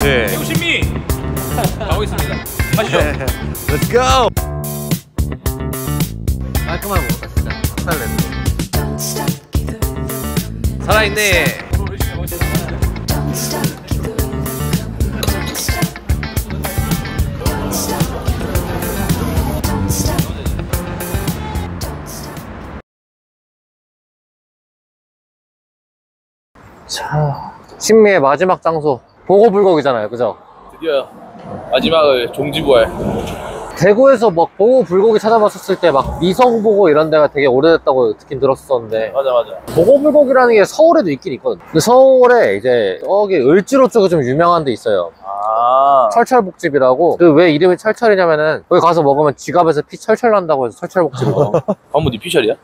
그렇지. 대구 신미 가고 있습니다. 가시죠. Let's go. 깔끔하게 먹었다 진짜. 박살냈네. 살아있네. 자, 신미의 마지막 장소 보고불고기잖아요, 그죠? 드디어 마지막을 종지부할. 대구에서 막 보고불고기 찾아봤었을 때 막 미성보고 이런 데가 되게 오래됐다고 듣긴 들었었는데, 맞아. 보고불고기라는 게 서울에도 있긴 있거든. 근데 서울에 이제 저기 을지로 쪽에 좀 유명한 데 있어요. 아. 철철복집이라고. 그 왜 이름이 철철이냐면은 거기 가서 먹으면 지갑에서 피 철철 난다고 해서 철철복집이거든. 관문 네 피셜이야?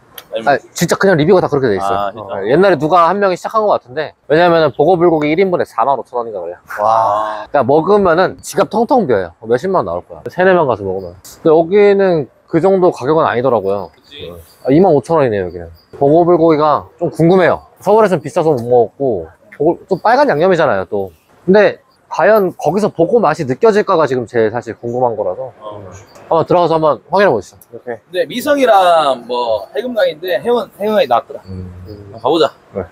아, 진짜 그냥 리뷰가 다 그렇게 돼 있어요. 아, 진짜? 옛날에 누가 한 명이 시작한 것 같은데, 왜냐면은 보고불고기 1인분에 45,000원인가 그래요. 와. 그러니까 먹으면은 지갑 텅텅 비어요. 몇십만 원 나올 거야. 3-4명 가서 먹으면. 근데 여기는 그 정도 가격은 아니더라고요. 그치. 25,000원이네요 여기는. 보고불고기가 좀 궁금해요. 서울에서는 비싸서 못 먹었고, 또 빨간 양념이잖아요 또. 근데 과연 거기서 보고 맛이 느껴질까가 지금 제일 사실 궁금한 거라서 한번 들어가서 한번 확인해 보시죠. 이렇게. 근데 미성이랑 뭐 해금강인데 해금강이 낫더라. 가보자. 네.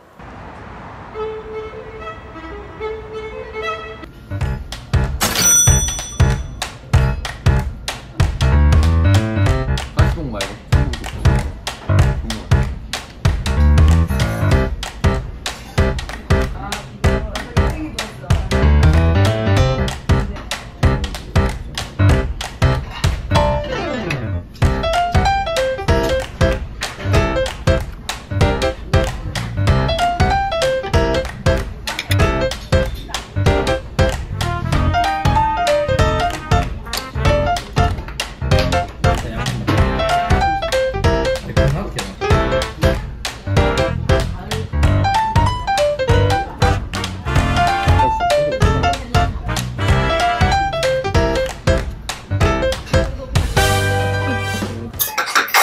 가시동 말고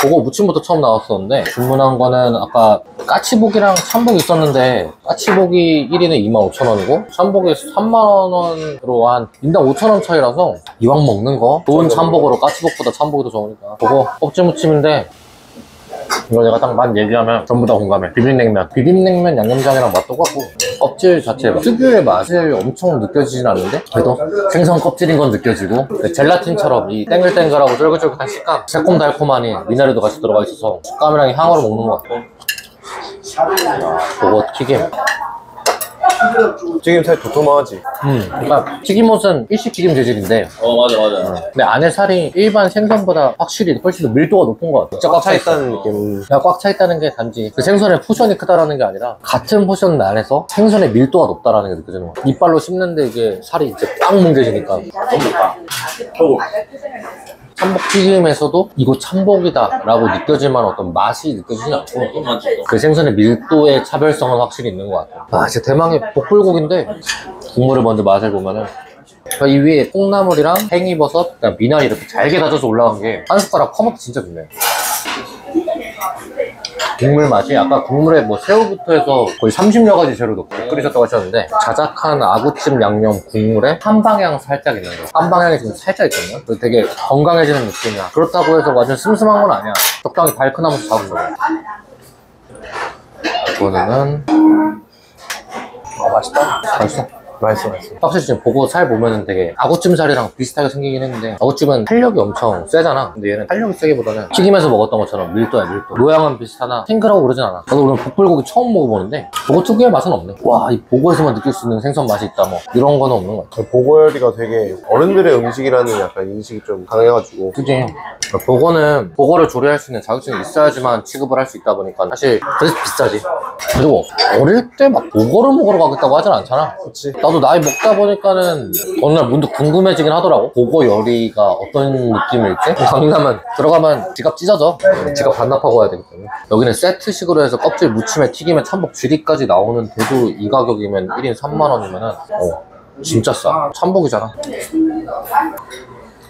보고 무침부터 처음 나왔었는데, 주문한 거는 아까 까치복이랑 참복이 있었는데, 까치복이 1인에 25,000원이고 참복이 30,000원으로 한 인당 5,000원 차이라서 이왕 먹는 거 좋은 참복으로 까치복보다 참복이 더 좋으니까 보고 껍질 무침인데, 이거 내가 딱 맛 얘기하면 전부 다 공감해. 비빔냉면 양념장이랑 맛 똑같고, 껍질 자체 특유의 맛을 엄청 느껴지진 않는데 그래도 생선 껍질인 건 느껴지고, 젤라틴처럼 이 땡글땡글하고 쫄깃쫄깃한 식감, 새콤달콤하니 미나리도 같이 들어가 있어서 식감이랑 향으로 먹는 것 같아. 그거 튀김. 튀김 살이 도톰하지. 그러니까 튀김옷은 일식튀김 재질인데, 맞아. 근데 안에 살이 일반 생선보다 확실히 훨씬 더 밀도가 높은 것 같아. 진짜 꽉 차 있다는 느낌. 꽉 차 있다는 게 단지 그 생선의 포션이 크다라는 게 아니라, 같은 포션 안에서 생선의 밀도가 높다라는 게 느껴지는 것 같아. 이빨로 씹는데 이게 살이 이제 꽉 뭉개지니까. 참복튀김에서도 이거 참복이다 라고 느껴질 만한 어떤 맛이 느껴지진 않고, 그 생선의 밀도의 차별성은 확실히 있는 것 같아요. 아, 진짜 대망의 복불고기인데, 국물을 먼저 맛을 보면은 이 위에 콩나물이랑 팽이버섯, 그다음 미나리 이렇게 잘게 다져서 올라간 게 한 숟가락 퍼먹기 진짜 좋네. 국물 맛이 아까 국물에 뭐 새우부터 해서 거의 30여 가지 재료 넣고 끓이셨다고 하셨는데, 자작한 아구찜 양념 국물에 한방향 살짝 있는 거. 한방향이 지금 살짝 있거든요. 그래서 되게 건강해지는 느낌이야. 그렇다고 해서 완전 슴슴한 건 아니야. 적당히 달큰하면서 작은 거야. 이거는 맛있다. 맛있어. 맛있어. 확실히 지금 보고 살 보면은 되게 아구찜 살이랑 비슷하게 생기긴 했는데, 아구찜은 탄력이 엄청 세잖아. 근데 얘는 탄력이 세기보다는 튀김에서 먹었던 것처럼 밀도야, 밀도. 모양은 비슷하나 탱글하고 그러진 않아. 나도 오늘 복불고기 처음 먹어보는데 보고 특유의 맛은 없네. 와, 이 보고에서만 느낄 수 있는 생선 맛이 있다 뭐 이런 거는 없는 것 같아. 보고 요리가 되게 어른들의 음식이라는 약간 인식이 좀 강해가지고. 그치. 보고는 보고를 조리할 수 있는 자격증이 있어야지만 취급을 할 수 있다 보니까 사실 그래서 비싸지. 그리고 어릴 때 막 보고를 먹으러 가겠다고 하진 않잖아. 그치. 나도 나이 먹다 보니까는 어느 날 문득 궁금해지긴 하더라고. 보고 요리가 어떤 느낌일지. 강남은 들어가면 지갑 찢어져. 지갑 반납하고 와야 되기 때문에. 여기는 세트식으로 해서 껍질 무침에 튀김에 참복 쥐리까지 나오는데도 이 가격이면 1인 30,000원이면은 진짜 싸. 참복이잖아.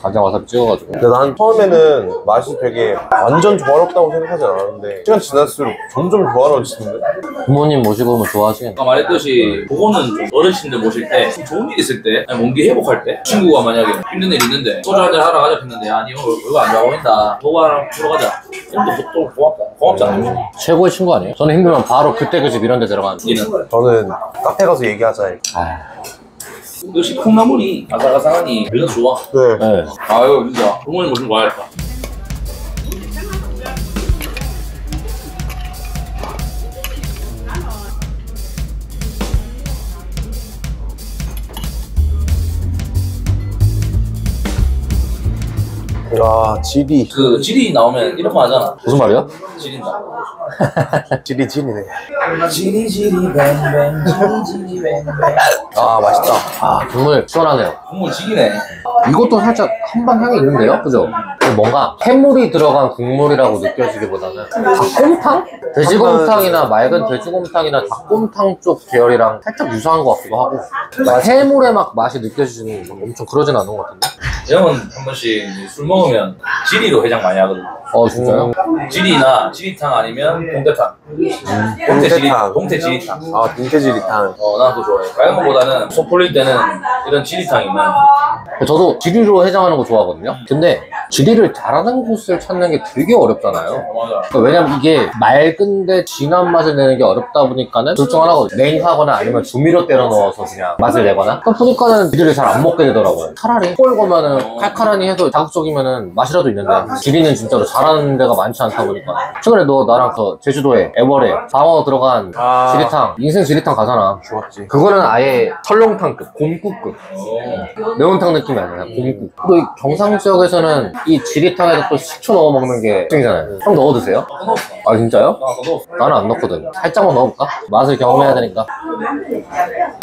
간장 와사비 찍어가지고. 근데 난 처음에는 맛이 되게 완전 조화롭다고 생각하지 않았는데 시간 지날수록 점점 조화로워지는데? 부모님 모시고 오면 좋아하시겠네. 아까 말했듯이 그거는 좀 어르신들 모실 때 좋은 일 있을 때 아니 먼 길 회복할 때 친구가 만약에 힘든 일 있는데 소주 한잔 하러 가자 했는데 아니 이거 안 좋아 보인다 너가 하나 들어 가자 이런 또 고맙잖아. 최고의 친구 아니에요? 저는 힘들면 바로 그때 그 집 이런 데 들어가는. 니는 저는 카페 가서 얘기하자. 역시 콩나물이 아삭아삭하니 그래서 좋아. 네. 네. 아유 진짜 부모님 모시고 와야겠다. 아, 지리. 그 지리 나오면 이런 거 하잖아. 무슨 말이야? 지린다. 지리지리네. 지리 뱅뱅 지리 뱅뱅. 아, 맛있다. 아, 국물 시원하네요. 국물 지기네. 이것도 살짝 한방 향이 있는데요? 그죠? 뭔가 해물이 들어간 국물이라고 느껴지기보다는 닭곰탕? 돼지곰탕이나 맑은 돼지곰탕이나 닭곰탕 쪽 계열이랑 살짝 유사한 것 같기도 하고 막 해물의 막 맛이 느껴지는 엄청 그러진 않은 것 같은데? 형은 한 번씩 이제 술 먹으면 지리로 해장 많이 하거든. 진짜요? 지리나 지리탕 아니면 동태탕. 동태탕. 동태 지리탕. 아, 동태지리탕. 난 그거 좋아해. 빨간 거보다는 속 풀릴 때는 이런 지리탕이면 저도 지리로 해장하는 거 좋아하거든요? 근데 지리를 잘하는 곳을 찾는 게 되게 어렵잖아요. 맞아. 그러니까 왜냐면 이게 맑은데 진한 맛을 내는 게 어렵다 보니까는 둘 중 하나거든요. 냉하거나 아니면 조미료 때려 넣어서 그냥 맛을 내거나. 그러니까 보니까는 지리를 잘 안 먹게 되더라고요. 차라리 꼴거면은 칼칼하니 해서 자극적이면은 맛이라도 있는데 지리는 진짜로 잘하는 데가 많지 않다 보니까. 최근에 너 나랑 그 제주도에 애월에 방어 들어간 지리탕, 인생 지리탕 가잖아. 좋았지. 그거는 아예 설렁탕급, 곰국급. 매운탕 느낌이 아니라 곰국. 또 이 경상 지역에서는 이 지리탕에도 또 식초 넣어 먹는 게 특징이잖아요. 형 넣어 드세요? 아 진짜요? 나는 안 넣거든. 살짝만 넣어볼까? 맛을 경험해야 되니까.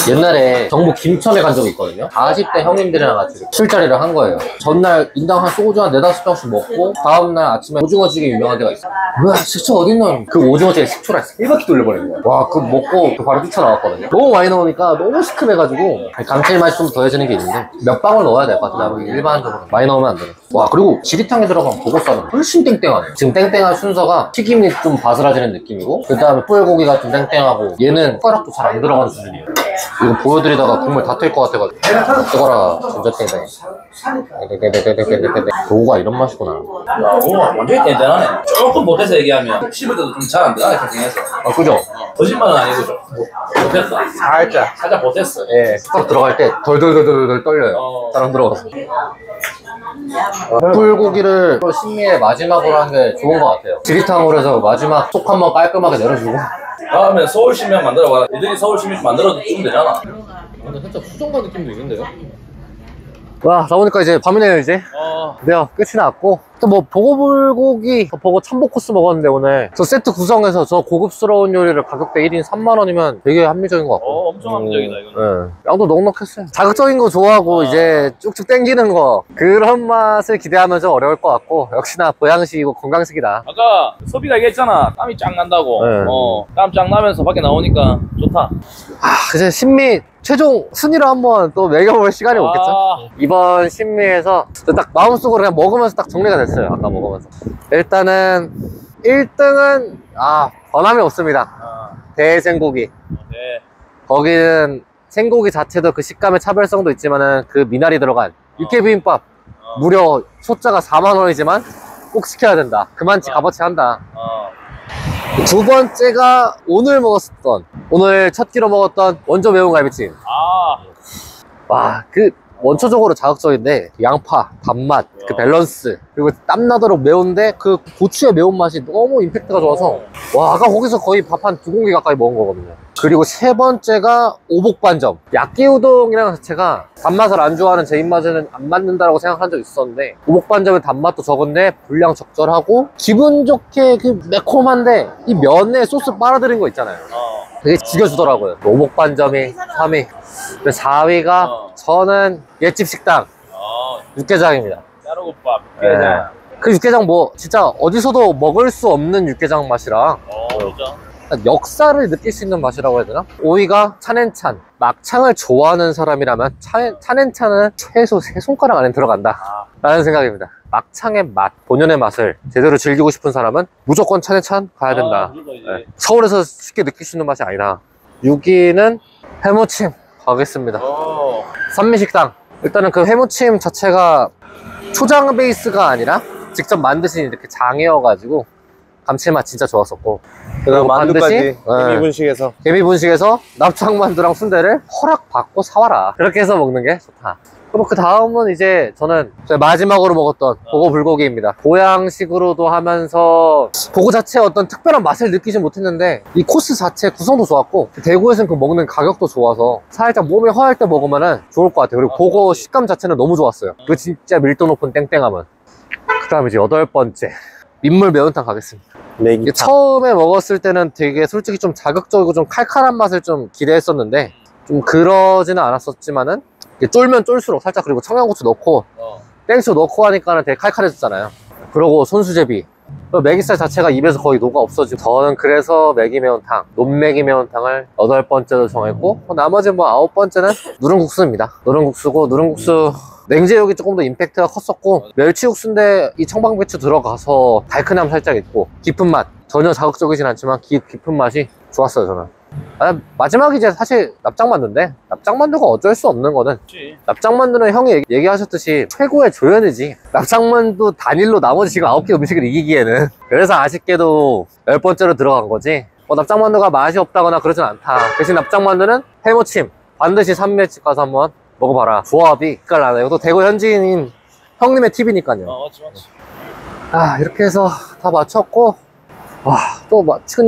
옛날에 경북 김천에 간 적이 있거든요. 40대 형님들이랑 같이 술자리를 한 거예요. 전날 인당 한 소주 한 4-5병씩 먹고 다음날 아침에 오징어찌개 유명한 데가 있어. 뭐야 식초 어딨노? 그 오징어찌개 식초를 1바퀴 돌려버린 거야. 와 그거 먹고 그 바로 뛰쳐나왔거든요. 너무 많이 넣으니까 너무 시큼해가지고 감칠맛이 좀 더해지는 게 있는데 몇 방울 넣어야 될 것 같아. 일반적으로 많이 넣으면 안 돼. 와 그리고 지리탕에 들어간 보고살은 훨씬 땡땡하네. 지금 땡땡한 순서가 튀김이 좀 바스라지는 느낌이고 그 다음에 뿔고기가 좀 땡땡하고 얘는 숟가락도 잘 안 들어가는 수준이에요. 이거 보여드리다가 국물 다 튈 것 같아가지고 뜨거라 진짜 땡땡. 도구가 이런 맛이구나. 야, 완전히 땡땡하네. 조금 못해서 얘기하면 씹을 때도 좀 잘 안 들어가네, 땡땡해서. 그죠? 거짓말은 아니고 좀 못했다. 살짝 못했어. 예, 숟가락 들어갈 때 덜덜덜덜 떨려요. 사람 들어가서. 뿔고기를 또 신미의 마지막으로 한 게 좋은 것 같아요. 지리탕으로 해서 마지막 속 한번 깔끔하게 내려주고. 다음에 서울시면 만들어봐. 니들이 서울시면 만들어도 주면 되잖아. 근데 살짝 수정과 느낌도 있는데요? 와, 다 보니까 이제 밤이네요, 이제. 네, 끝이 났고. 또 뭐, 보고불고기, 보고 참복 코스 먹었는데, 오늘. 저 세트 구성해서 저 고급스러운 요리를 가격대 1인 3만원이면 되게 합리적인 것 같고. 엄청 합리적이다, 이거는. 네. 양도 넉넉했어요. 자극적인 거 좋아하고, 이제 쭉쭉 땡기는 거. 그런 맛을 기대하면 좀 어려울 것 같고, 역시나 보양식이고 건강식이다. 아까 소비가 얘기했잖아. 땀이 쫙 난다고. 네. 땀 쫙 나면서 밖에 나오니까 좋다. 이제 신미 최종 순위로 한번 또 매겨볼 시간이 오겠죠? 이번 신미에서 딱 마음속으로 그냥 먹으면서 딱 정리가 됐어요. 아까 먹으면서. 일단은 1등은 변함이 없습니다. 대생고기. 네. 거기는 생고기 자체도 그 식감의 차별성도 있지만은 그 미나리 들어간 육회비빔밥 무려 소자가 4만원이지만 꼭 시켜야 된다. 그만치 값어치 한다. 두 번째가 오늘 먹었던, 오늘 첫 끼로 먹었던 원조 매운 갈비찜. 와, 그 원초적으로 자극적인데 양파, 단맛, 그 밸런스, 그리고 땀나도록 매운데 그 고추의 매운맛이 너무 임팩트가 좋아서 와, 아까 거기서 거의 밥 한 2공기 가까이 먹은 거거든요. 그리고 세 번째가 오복반점. 야끼우동이랑 자체가 단맛을 안 좋아하는 제 입맛에는 안 맞는다고 생각한 적이 있었는데 오복반점은 단맛도 적은데 분량 적절하고 기분 좋게 그 매콤한데 이 면에 소스 빨아들인 거 있잖아요. 되게 죽여주더라고요. 오복반점이 3위. 4위가 저는 옛집 식당 육개장입니다. 짜루국밥, 육개장. 그 육개장 뭐 진짜 어디서도 먹을 수 없는 육개장 맛이라 진짜? 역사를 느낄 수 있는 맛이라고 해야 되나? 오이가 찬앤찬, 막창을 좋아하는 사람이라면 찬앤찬은 최소 3손가락 안에 들어간다 라는 생각입니다. 막창의 맛, 본연의 맛을 제대로 즐기고 싶은 사람은 무조건 찬앤찬 가야 된다. 네. 서울에서 쉽게 느낄 수 있는 맛이 아니다. 6위는 해무침 가겠습니다. 산미식당. 일단은 그 해무침 자체가 초장 베이스가 아니라 직접 만드신 이렇게 장이어가지고 감칠맛 진짜 좋았었고, 그리고 만두까지 반드시, 개미분식에서 개미분식에서 납작만두랑 순대를 허락받고 사와라. 그렇게 해서 먹는 게 좋다. 그리고 그 다음은 이제 저는 마지막으로 먹었던 보고 불고기입니다. 보양식으로도 하면서 보고 자체에 어떤 특별한 맛을 느끼진 못했는데 이 코스 자체 구성도 좋았고 대구에서는 그 먹는 가격도 좋아서 살짝 몸이 허할 때 먹으면 좋을 것 같아요. 그리고 보고 식감 자체는 너무 좋았어요. 그 진짜 밀도 높은 땡땡함은. 그 다음에 이제 8번째 민물 매운탕 가겠습니다. 메기 처음에 먹었을 때는 되게 솔직히 좀 자극적이고 좀 칼칼한 맛을 좀 기대했었는데 좀 그러지는 않았었지만은 쫄면 쫄수록 살짝, 그리고 청양고추 넣고 땡초 넣고 하니까는 되게 칼칼해졌잖아요. 그리고 손수제비, 메기살 자체가 입에서 거의 녹아 없어지고, 저는 그래서 메기 매운탕, 논메기 매운탕을 8번째로 정했고, 나머지 뭐 9번째는 누룽국수입니다. 누룽국수고, 누룽국수 냉제육이 조금 더 임팩트가 컸었고, 멸치육수인데 이 청방배추 들어가서 달큰함 살짝 있고 깊은 맛, 전혀 자극적이진 않지만 깊은 맛이 좋았어요. 저는 마지막이 이제 사실 납작만두인데, 납작만두가 어쩔 수 없는 거는, 납작만두는 형이 얘기하셨듯이 최고의 조연이지, 납작만두 단일로 나머지 지금 9개 음식을 이기기에는. 그래서 아쉽게도 10번째로 들어간 거지, 납작만두가 맛이 없다거나 그러진 않다. 대신 납작만두는 해무침 반드시 삼매집 가서 한번 먹어봐라. 조합이 깔라네요. 또 대구 현지인인 형님의 팁이니까요. 맞지. 이렇게 해서 다 마쳤고, 또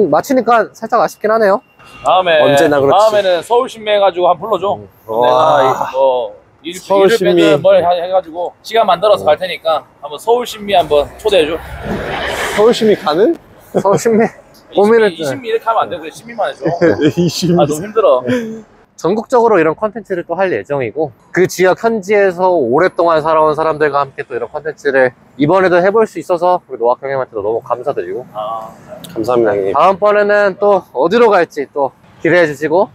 마치니까 살짝 아쉽긴 하네요. 다음에 언제나 그렇지. 다음에는 서울 신매 해가지고 한번 불러줘. 와. 내가 뭐 서울 일을 신미. 빼든 뭘 해가지고 시간 만들어서 갈 테니까 한번 서울 신미 한번 초대해줘. 서울시민 가는? 서울 신매 고민을 이 신미 이렇게 하면 안 돼. 그래 신미만 해줘. 이심 너무 힘들어. 전국적으로 이런 컨텐츠를 또 할 예정이고, 그 지역 현지에서 오랫동안 살아온 사람들과 함께 또 이런 컨텐츠를 이번에도 해볼 수 있어서 우리 노학 형님한테도 너무 감사드리고, 감사합니다 형님. 다음번에는 또 어디로 갈지 또 기대해 주시고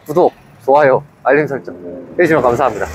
구독, 좋아요, 알림 설정 해주시면 감사합니다.